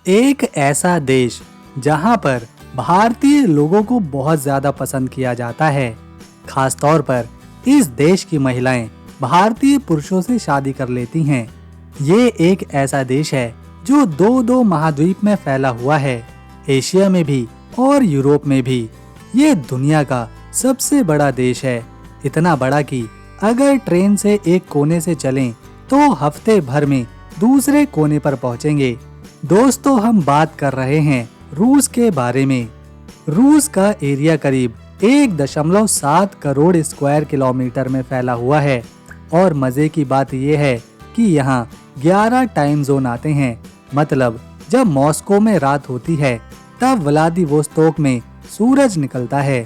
एक ऐसा देश जहां पर भारतीय लोगों को बहुत ज्यादा पसंद किया जाता है। खास तौर पर इस देश की महिलाएं भारतीय पुरुषों से शादी कर लेती हैं। ये एक ऐसा देश है जो दो दो महाद्वीप में फैला हुआ है, एशिया में भी और यूरोप में भी। ये दुनिया का सबसे बड़ा देश है, इतना बड़ा कि अगर ट्रेन से एक कोने से चलें तो हफ्ते भर में दूसरे कोने पर पहुंचेंगे। दोस्तों, हम बात कर रहे हैं रूस के बारे में। रूस का एरिया करीब 1.7 करोड़ स्क्वायर किलोमीटर में फैला हुआ है और मजे की बात यह है कि यहाँ 11 टाइम जोन आते हैं। मतलब जब मॉस्को में रात होती है तब व्लादिवोस्तोक में सूरज निकलता है।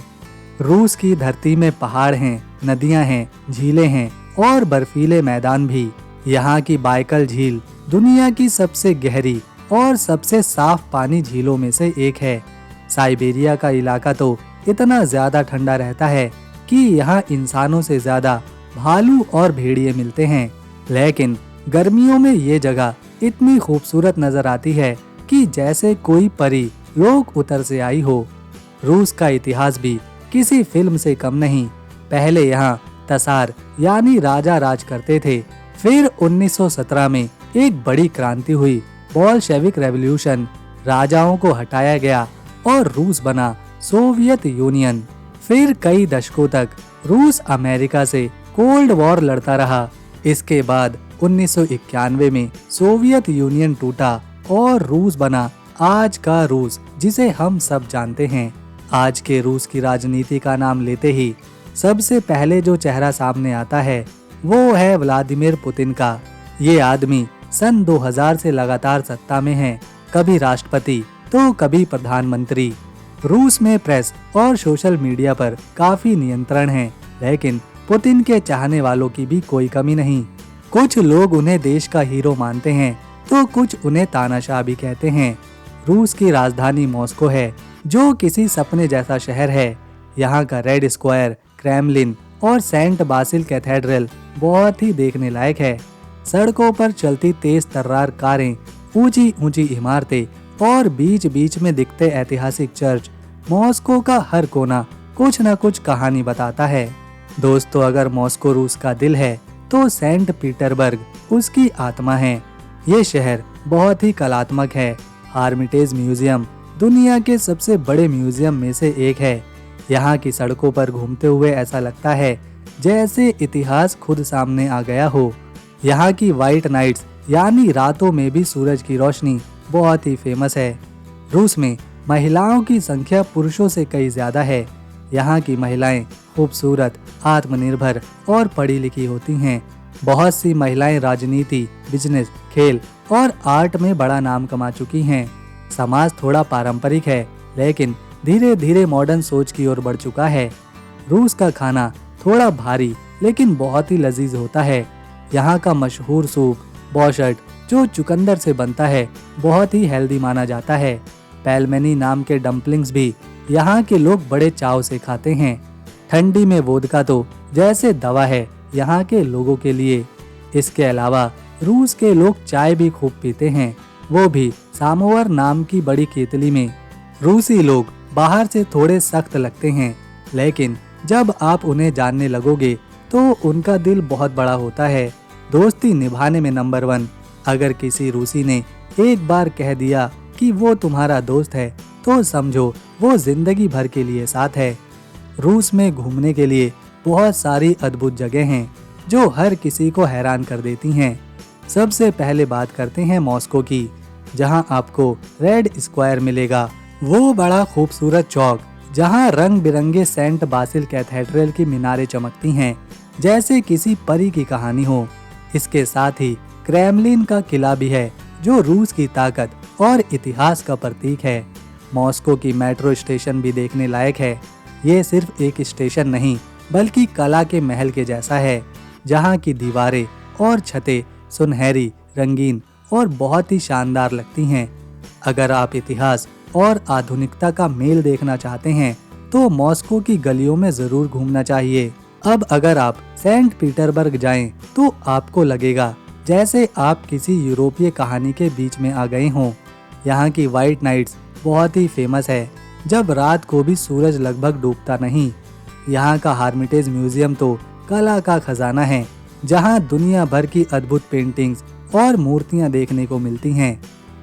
रूस की धरती में पहाड़ हैं, नदियां हैं, झीलें हैं और बर्फीले मैदान भी। यहाँ की बाइकल झील दुनिया की सबसे गहरी और सबसे साफ पानी झीलों में से एक है। साइबेरिया का इलाका तो इतना ज्यादा ठंडा रहता है कि यहाँ इंसानों से ज्यादा भालू और भेड़िए मिलते हैं। लेकिन गर्मियों में ये जगह इतनी खूबसूरत नजर आती है कि जैसे कोई परी लोक उतर से आई हो। रूस का इतिहास भी किसी फिल्म से कम नहीं। पहले यहाँ तसार यानी राजा राज करते थे। फिर 1917 में एक बड़ी क्रांति हुई, बोल्शेविक रेवोल्यूशन। राजाओं को हटाया गया और रूस बना सोवियत यूनियन। फिर कई दशकों तक रूस अमेरिका से कोल्ड वॉर लड़ता रहा। इसके बाद 1991 में सोवियत यूनियन टूटा और रूस बना आज का रूस, जिसे हम सब जानते हैं। आज के रूस की राजनीति का नाम लेते ही सबसे पहले जो चेहरा सामने आता है वो है व्लादिमीर पुतिन का। ये आदमी सन 2000 से लगातार सत्ता में है, कभी राष्ट्रपति तो कभी प्रधानमंत्री। रूस में प्रेस और सोशल मीडिया पर काफी नियंत्रण है, लेकिन पुतिन के चाहने वालों की भी कोई कमी नहीं। कुछ लोग उन्हें देश का हीरो मानते हैं तो कुछ उन्हें तानाशाह भी कहते हैं। रूस की राजधानी मॉस्को है, जो किसी सपने जैसा शहर है। यहाँ का रेड स्क्वायर, क्रेमलिन और सेंट बासिल कैथेड्रल बहुत ही देखने लायक है। सड़कों पर चलती तेज तर्रार कारें, ऊंची ऊंची इमारतें और बीच बीच में दिखते ऐतिहासिक चर्च, मॉस्को का हर कोना कुछ न कुछ कहानी बताता है। दोस्तों, अगर मॉस्को रूस का दिल है तो सेंट पीटरबर्ग उसकी आत्मा है। ये शहर बहुत ही कलात्मक है। हार्मिटेज म्यूजियम दुनिया के सबसे बड़े म्यूजियम में से एक है। यहाँ की सड़कों पर घूमते हुए ऐसा लगता है जैसे इतिहास खुद सामने आ गया हो। यहाँ की वाइट नाइट्स यानी रातों में भी सूरज की रोशनी बहुत ही फेमस है। रूस में महिलाओं की संख्या पुरुषों से कई ज्यादा है। यहाँ की महिलाएं खूबसूरत, आत्मनिर्भर और पढ़ी लिखी होती हैं। बहुत सी महिलाएं राजनीति, बिजनेस, खेल और आर्ट में बड़ा नाम कमा चुकी हैं। समाज थोड़ा पारंपरिक है, लेकिन धीरे धीरे मॉडर्न सोच की ओर बढ़ चुका है। रूस का खाना थोड़ा भारी लेकिन बहुत ही लजीज होता है। यहाँ का मशहूर सूप बोर्शट, जो चुकंदर से बनता है, बहुत ही हेल्दी माना जाता है। पेलमेनी नाम के डम्पलिंग्स भी यहाँ के लोग बड़े चाव से खाते हैं। ठंडी में वोदका तो जैसे दवा है यहाँ के लोगों के लिए। इसके अलावा रूस के लोग चाय भी खूब पीते हैं, वो भी सामोवर नाम की बड़ी केतली में। रूसी लोग बाहर से थोड़े सख्त लगते हैं, लेकिन जब आप उन्हें जानने लगोगे तो उनका दिल बहुत बड़ा होता है। दोस्ती निभाने में नंबर 1। अगर किसी रूसी ने एक बार कह दिया कि वो तुम्हारा दोस्त है तो समझो वो जिंदगी भर के लिए साथ है। रूस में घूमने के लिए बहुत सारी अद्भुत जगह हैं जो हर किसी को हैरान कर देती हैं। सबसे पहले बात करते हैं मॉस्को की, जहां आपको रेड स्क्वायर मिलेगा। वो बड़ा खूबसूरत चौक जहां रंग बिरंगे सेंट बासिल कैथेड्रल की मीनारें चमकती हैं जैसे किसी परी की कहानी हो। इसके साथ ही क्रेमलिन का किला भी है, जो रूस की ताकत और इतिहास का प्रतीक है। मॉस्को की मेट्रो स्टेशन भी देखने लायक है। ये सिर्फ एक स्टेशन नहीं बल्कि कला के महल के जैसा है, जहाँ की दीवारें और छतें सुनहरी, रंगीन और बहुत ही शानदार लगती हैं। अगर आप इतिहास और आधुनिकता का मेल देखना चाहते हैं तो मॉस्को की गलियों में जरूर घूमना चाहिए। अब अगर आप सेंट पीटरबर्ग जाएं तो आपको लगेगा जैसे आप किसी यूरोपीय कहानी के बीच में आ गए हों। यहाँ की वाइट नाइट्स बहुत ही फेमस है, जब रात को भी सूरज लगभग डूबता नहीं। यहाँ का हार्मिटेज म्यूजियम तो कला का खजाना है, जहाँ दुनिया भर की अद्भुत पेंटिंग्स और मूर्तियाँ देखने को मिलती हैं।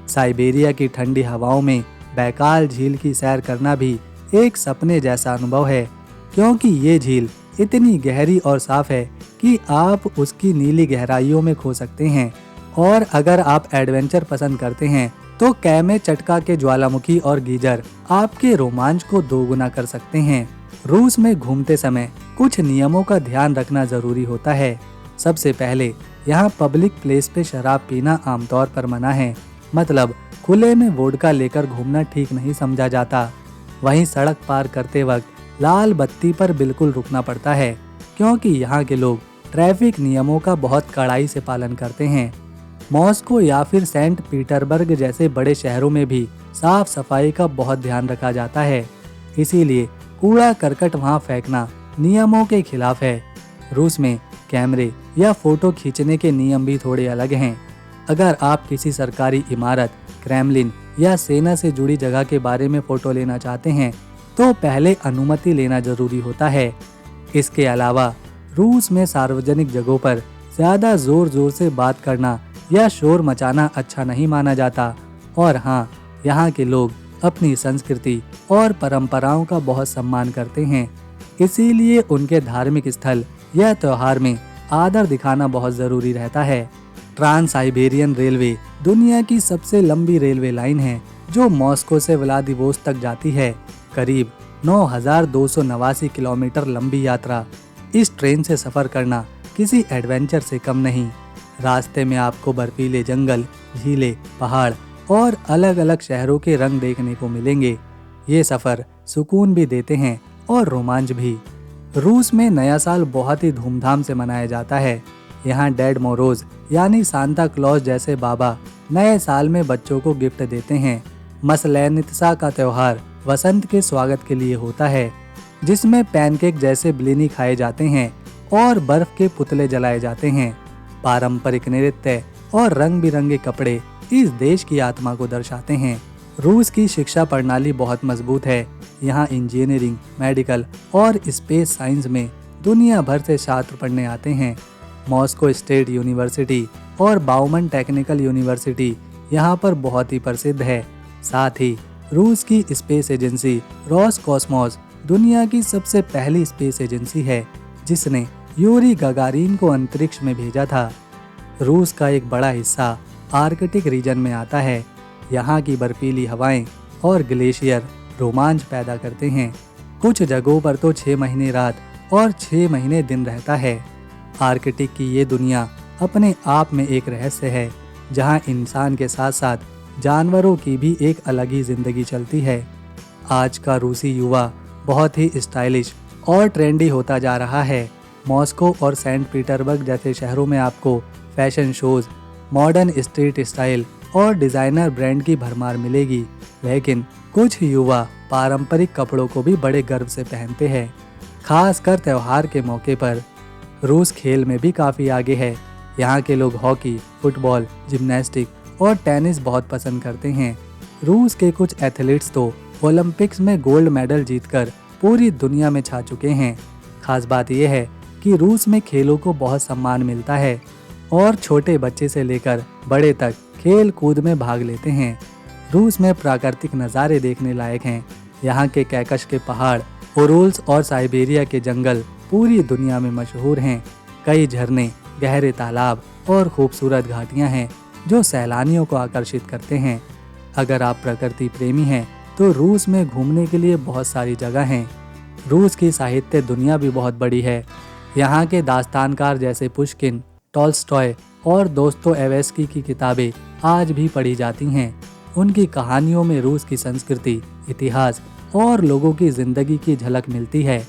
साइबेरिया की ठंडी हवाओं में बैकाल झील की सैर करना भी एक सपने जैसा अनुभव है, क्योंकि ये झील इतनी गहरी और साफ है कि आप उसकी नीली गहराइयों में खो सकते हैं। और अगर आप एडवेंचर पसंद करते हैं तो कैमे चटका के ज्वालामुखी और गीजर आपके रोमांच को दोगुना कर सकते हैं। रूस में घूमते समय कुछ नियमों का ध्यान रखना जरूरी होता है। सबसे पहले यहाँ पब्लिक प्लेस पे शराब पीना आमतौर पर मना है, मतलब खुले में वोडका लेकर घूमना ठीक नहीं समझा जाता। वहीं सड़क पार करते वक्त लाल बत्ती पर बिल्कुल रुकना पड़ता है, क्योंकि यहाँ के लोग ट्रैफिक नियमों का बहुत कड़ाई से पालन करते हैं। मॉस्को या फिर सेंट पीटरबर्ग जैसे बड़े शहरों में भी साफ सफाई का बहुत ध्यान रखा जाता है, इसीलिए कूड़ा करकट वहाँ फेंकना नियमों के खिलाफ है। रूस में कैमरे या फोटो खींचने के नियम भी थोड़े अलग हैं। अगर आप किसी सरकारी इमारत, क्रेमलिन या सेना से जुड़ी जगह के बारे में फोटो लेना चाहते हैं तो पहले अनुमति लेना जरूरी होता है। इसके अलावा रूस में सार्वजनिक जगहों पर ज्यादा जोर जोर से बात करना या शोर मचाना अच्छा नहीं माना जाता। और हाँ, यहाँ के लोग अपनी संस्कृति और परंपराओं का बहुत सम्मान करते हैं, इसीलिए उनके धार्मिक स्थल या त्योहार में आदर दिखाना बहुत जरूरी रहता है। ट्रांस साइबेरियन रेलवे दुनिया की सबसे लंबी रेलवे लाइन है, जो मॉस्को से व्लादिवोस्तोक जाती है। करीब 9,289 किलोमीटर लंबी यात्रा। इस ट्रेन से सफर करना किसी एडवेंचर से कम नहीं। रास्ते में आपको बर्फीले जंगल, झीलें, पहाड़ और अलग अलग शहरों के रंग देखने को मिलेंगे। ये सफर सुकून भी देते हैं और रोमांच भी। रूस में नया साल बहुत ही धूमधाम से मनाया जाता है। यहाँ डेड मोरोज यानी सांता क्लॉज जैसे बाबा नए साल में बच्चों को गिफ्ट देते हैं। मसलेनित्सा का त्योहार वसंत के स्वागत के लिए होता है, जिसमें पैनकेक जैसे ब्लिनी खाए जाते हैं और बर्फ के पुतले जलाए जाते हैं। पारंपरिक नृत्य और रंग बिरंगे कपड़े इस देश की आत्मा को दर्शाते हैं। रूस की शिक्षा प्रणाली बहुत मजबूत है। यहाँ इंजीनियरिंग, मेडिकल और स्पेस साइंस में दुनिया भर से छात्र पढ़ने आते हैं। मॉस्को स्टेट यूनिवर्सिटी और बाउमन टेक्निकल यूनिवर्सिटी यहाँ पर बहुत ही प्रसिद्ध है। साथ ही रूस की स्पेस एजेंसी रोसकॉस्मोस दुनिया की सबसे पहली स्पेस एजेंसी है, जिसने यूरी गागारिन को अंतरिक्ष में भेजा था। रूस का एक बड़ा हिस्सा आर्कटिक रीजन में आता है। यहाँ की बर्फीली हवाएं और ग्लेशियर रोमांच पैदा करते हैं। कुछ जगहों पर तो 6 महीने रात और 6 महीने दिन रहता है। आर्कटिक की ये दुनिया अपने आप में एक रहस्य है, जहाँ इंसान के साथ साथ जानवरों की भी एक अलग ही जिंदगी चलती है। आज का रूसी युवा बहुत ही स्टाइलिश और ट्रेंडी होता जा रहा है। मॉस्को और सेंट पीटरबर्ग जैसे शहरों में आपको fashion shows, modern street style और डिजाइनर ब्रांड की भरमार मिलेगी, लेकिन कुछ युवा पारंपरिक कपड़ों को भी बड़े गर्व से पहनते हैं, खासकर त्योहार के मौके पर। रूस खेल में भी काफ़ी आगे है। यहाँ के लोग हॉकी, फुटबॉल, जिम्नास्टिक और टेनिस बहुत पसंद करते हैं। रूस के कुछ एथलीट्स तो ओलंपिक्स में गोल्ड मेडल जीतकर पूरी दुनिया में छा चुके हैं। खास बात यह है कि रूस में खेलों को बहुत सम्मान मिलता है और छोटे बच्चे से लेकर बड़े तक खेल कूद में भाग लेते हैं। रूस में प्राकृतिक नज़ारे देखने लायक हैं। यहाँ के कैकश के पहाड़, उरुल्स और साइबेरिया के जंगल पूरी दुनिया में मशहूर हैं। कई झरने, गहरे तालाब और खूबसूरत घाटियाँ हैं जो सैलानियों को आकर्षित करते हैं। अगर आप प्रकृति प्रेमी हैं तो रूस में घूमने के लिए बहुत सारी जगह हैं। रूस की साहित्य दुनिया भी बहुत बड़ी है। यहाँ के दास्तानकार जैसे पुश्किन, टॉल्स्टॉय और दोस्तोयेवस्की की किताबें आज भी पढ़ी जाती हैं। उनकी कहानियों में रूस की संस्कृति, इतिहास और लोगों की जिंदगी की झलक मिलती है।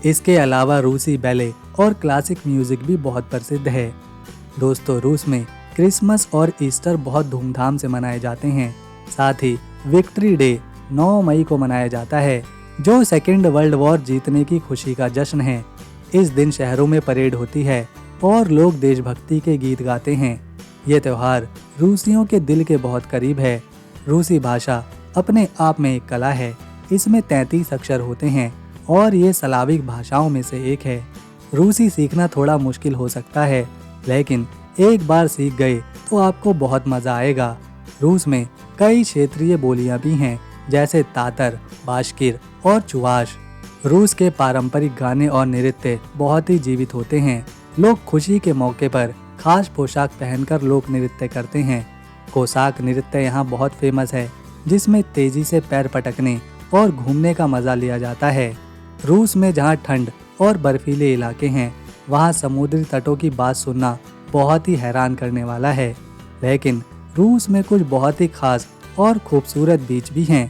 इसके अलावा रूसी बैले और क्लासिक म्यूजिक भी बहुत प्रसिद्ध है। दोस्तों, रूस में क्रिसमस और ईस्टर बहुत धूमधाम से मनाए जाते हैं। साथ ही विक्ट्री डे 9 मई को मनाया जाता है, जो सेकेंड वर्ल्ड वॉर जीतने की खुशी का जश्न है। इस दिन शहरों में परेड होती है और लोग देशभक्ति के गीत गाते हैं। ये त्यौहार रूसियों के दिल के बहुत करीब है। रूसी भाषा अपने आप में एक कला है। इसमें 33 अक्षर होते हैं और ये स्लाविक भाषाओं में से एक है। रूसी सीखना थोड़ा मुश्किल हो सकता है, लेकिन एक बार सीख गए तो आपको बहुत मज़ा आएगा। रूस में कई क्षेत्रीय बोलियां भी हैं, जैसे तातर, बाश्किर और चुवाश। रूस के पारंपरिक गाने और नृत्य बहुत ही जीवित होते हैं। लोग खुशी के मौके पर खास पोशाक पहनकर लोक नृत्य करते हैं। कोसाक नृत्य यहाँ बहुत फेमस है, जिसमें तेजी से पैर पटकने और घूमने का मजा लिया जाता है। रूस में जहाँ ठंड और बर्फीले इलाके हैं, वहाँ समुद्री तटों की बात सुनना बहुत ही हैरान करने वाला है। लेकिन रूस में कुछ बहुत ही खास और खूबसूरत बीच भी हैं,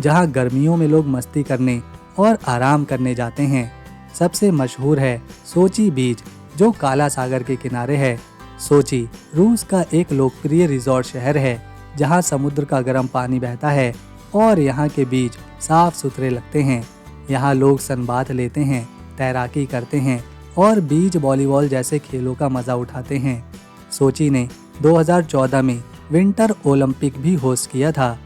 जहाँ गर्मियों में लोग मस्ती करने और आराम करने जाते हैं। सबसे मशहूर है सोची बीच, जो काला सागर के किनारे है। सोची रूस का एक लोकप्रिय रिजॉर्ट शहर है, जहाँ समुद्र का गर्म पानी बहता है और यहाँ के बीच साफ सुथरे लगते हैं। यहाँ लोग सनबाथ लेते हैं, तैराकी करते हैं और बीच वॉलीबॉल जैसे खेलों का मजा उठाते हैं। सोची ने 2014 में विंटर ओलंपिक भी होस्ट किया था,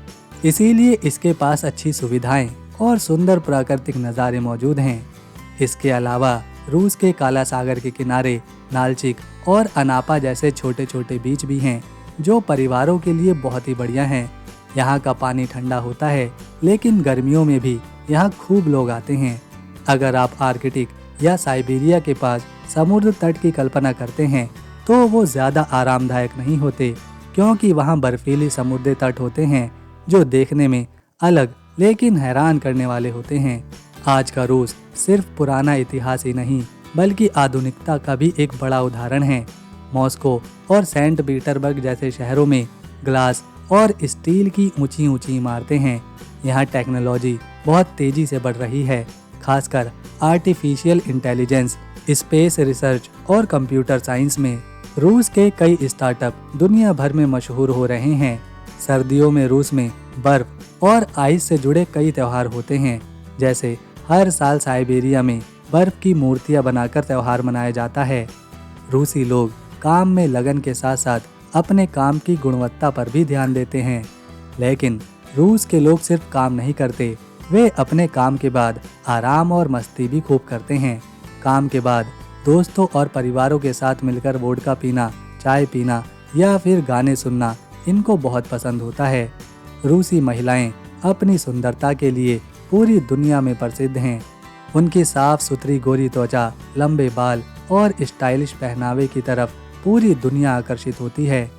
इसीलिए इसके पास अच्छी सुविधाएं और सुंदर प्राकृतिक नज़ारे मौजूद हैं। इसके अलावा रूस के काला सागर के किनारे नालचिक और अनापा जैसे छोटे छोटे बीच भी हैं, जो परिवारों के लिए बहुत ही बढ़िया हैं। यहाँ का पानी ठंडा होता है, लेकिन गर्मियों में भी यहाँ खूब लोग आते हैं। अगर आप आर्कटिक या साइबेरिया के पास समुद्र तट की कल्पना करते हैं, तो वो ज़्यादा आरामदायक नहीं होते, क्योंकि वहाँ बर्फीले समुद्री तट होते हैं, जो देखने में अलग लेकिन हैरान करने वाले होते हैं। आज का रूस सिर्फ पुराना इतिहास ही नहीं, बल्कि आधुनिकता का भी एक बड़ा उदाहरण है। मॉस्को और सेंट पीटरबर्ग जैसे शहरों में ग्लास और स्टील की ऊंची ऊंची इमारतें हैं। यहाँ टेक्नोलॉजी बहुत तेजी से बढ़ रही है, खासकर आर्टिफिशियल इंटेलिजेंस, स्पेस रिसर्च और कंप्यूटर साइंस में। रूस के कई स्टार्टअप दुनिया भर में मशहूर हो रहे हैं। सर्दियों में रूस में बर्फ और आइस से जुड़े कई त्यौहार होते हैं, जैसे हर साल साइबेरिया में बर्फ की मूर्तियां बनाकर त्यौहार मनाया जाता है। रूसी लोग काम में लगन के साथ साथ अपने काम की गुणवत्ता पर भी ध्यान देते हैं। लेकिन रूस के लोग सिर्फ काम नहीं करते, वे अपने काम के बाद आराम और मस्ती भी खूब करते हैं। काम के बाद दोस्तों और परिवारों के साथ मिलकर वोडका पीना, चाय पीना या फिर गाने सुनना इनको बहुत पसंद होता है। रूसी महिलाएं अपनी सुंदरता के लिए पूरी दुनिया में प्रसिद्ध हैं। उनकी साफ सुथरी गोरी त्वचा, लंबे बाल और स्टाइलिश पहनावे की तरफ पूरी दुनिया आकर्षित होती है।